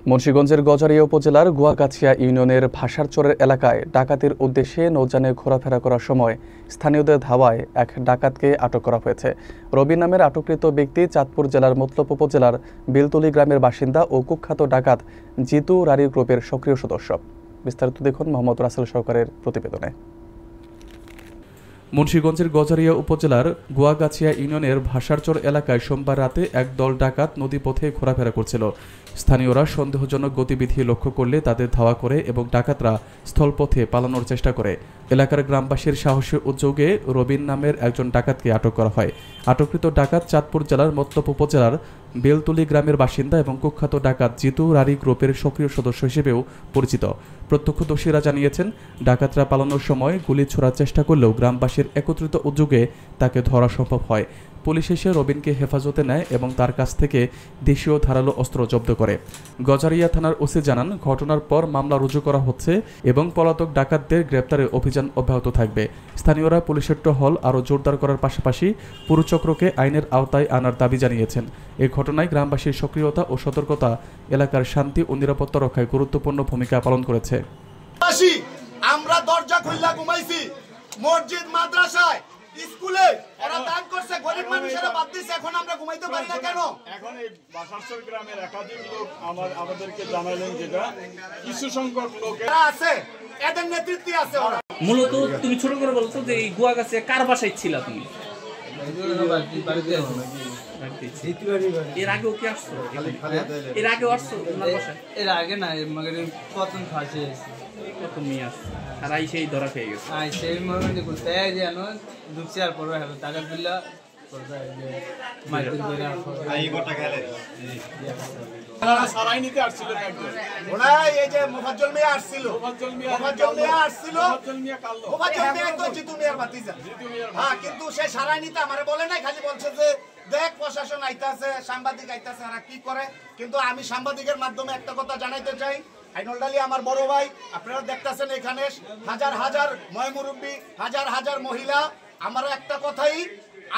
মুন্সিগঞ্জের গজারিয়া উপজেলার গুয়াগাছিয়া ইউনিয়নের ভাষারচরের এলাকায় ডাকাতির উদ্দেশ্যে নৌযানে ঘোরাফেরা করার সময় স্থানীয়দের ধাওয়ায় এক ডাকাতকে আটক করা হয়েছে। রবি নামের আটককৃত ব্যক্তি চাঁদপুর জেলার মতলব উপজেলার বিলতলি গ্রামের বাসিন্দা ও কুখ্যাত ডাকাত জিতু রারি গ্রুপের সক্রিয় সদস্য। বিস্তারিত দেখুন মোহাম্মদ রাসেল সরকারের প্রতিবেদনে। মুন্সিগঞ্জের গজারিয়া উপজেলার গুয়াগাছিয়া ইউনিয়নের ভাষারচর এলাকায় সোমবার রাতে একদল ডাকাত নদীপথে ঘোরাফেরা করছিল। স্থানীয়রা সন্দেহজনক গতিবিধি লক্ষ্য করলে তাদের ধাওয়া করে এবং ডাকাতরা স্থলপথে পালানোর চেষ্টা করে। এলাকার গ্রামবাসীর সাহসী উদ্যোগে রবিন নামের একজন ডাকাতকে আটক করা হয়। আটককৃত ডাকাত চাঁদপুর জেলার মতলব উপজেলার বেলতলি গ্রামের বাসিন্দা এবং কুখ্যাত ডাকাত জিতু রারি গ্রুপের সক্রিয় সদস্য হিসেবেও পরিচিত। প্রত্যক্ষদর্শীরা জানিয়েছেন, ডাকাতরা পালানোর সময় গুলি ছোড়ার চেষ্টা করলেও গ্রামবাসীর একত্রিত উদ্যোগে তাকে ধরা সম্ভব হয়। পুলিশ এসে রবিনকে হেফাজতে নেয় এবং তার কাছ থেকে দেশীয় ধারালো অস্ত্র জব্দ করে। গজারিয়া থানার ওসি জানান, ঘটনার পর মামলা রুজু করা হচ্ছে এবং পলাতক ডাকাতদের গ্রেপ্তারে অভিযান অব্যাহত থাকবে। স্থানীয়রা পুলিশের টহল আরও জোরদার করার পাশাপাশি পুরো চক্রকে আইনের আওতায় আনার দাবি জানিয়েছেন। এই ঘটনায় গ্রামবাসীর সক্রিয়তা ও সতর্কতা এলাকার শান্তি ও নিরাপত্তা রক্ষায় গুরুত্বপূর্ণ ভূমিকা পালন করেছে। আমরা দরজা খুললা ঘুমাইছি, মসজিদ মাদ্রাসায় স্কুলে ওরা দান করছে, গরিব মানুষেরা বাদ দিছে, এখন আমরা ঘুমাইতে পারি না কেন? এখন এই ভাষারচর গ্রামের একাধিক লোক আমাদেরকে জানালেন যেটা কিছু সংখ্যক লোকেরা আছে, এদের নেতৃত্বে আছে ওরা। মূলত তুমি ছোট করে বলছো যে এই গুয়াগাছিয়া কার বাসায় ছিল তুমি? এর আগেও কি আসছো? এর আগেও আসছো তোমার বাসায়? এর আগে না, প্রথম ফাঁসি হয়েছে। প্রথম নিয়ে আসছো আর আই সেই ধরা খেয়ে গেছে। সেই মোটামুটি করতে জানো ঢুকছে আর পরে হবে টাকা দিলা কিন্তু সে সারাই নিতে আমারে বলে নাই, খালি বলছে যে দেখ প্রশাসন আইতাছে, সাংবাদিক আইতাছে, আর কি করে। কিন্তু আমি সাংবাদিকের মাধ্যমে একটা কথা জানাইতে চাই, আইনুল আলী আমার বড় ভাই, আপনারা দেখতেছেন এখানে হাজার হাজার ময়মুরব্বী, হাজার হাজার মহিলা। আমার একটা কথাই,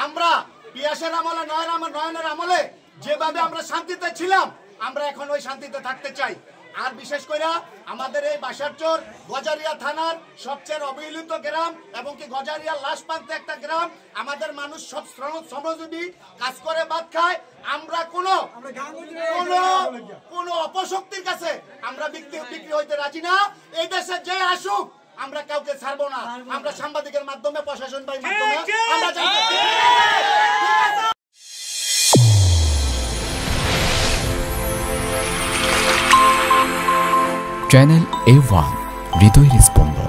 আমরা পিয়াসের আমলে নয়নের আমলে যেভাবে আমরা শান্তিতে ছিলাম, আমরা এখন ওই শান্তিতে থাকতে চাই। আর বিশেষ করে আমাদের এই ভাষারচর গজারিয়া থানার সবচেয়ে অবহেলিত গ্রাম এবং কি গজারিয়া লাশ প্রান্তে একটা গ্রাম। আমাদের মানুষ সব শ্রমজীবী, কাজ করে ভাত খায়। আমরা কোন অপশক্তির কাছে আমরা বিক্রি হইতে রাজি না। এই দেশে যে আসুক আমরা কাউকে ছাড়বো না। আমরা সাংবাদিকের মাধ্যমে, প্রশাসন মাধ্যমে আমরা চ্যানেল A1 হৃদয়ের স্পন্দন।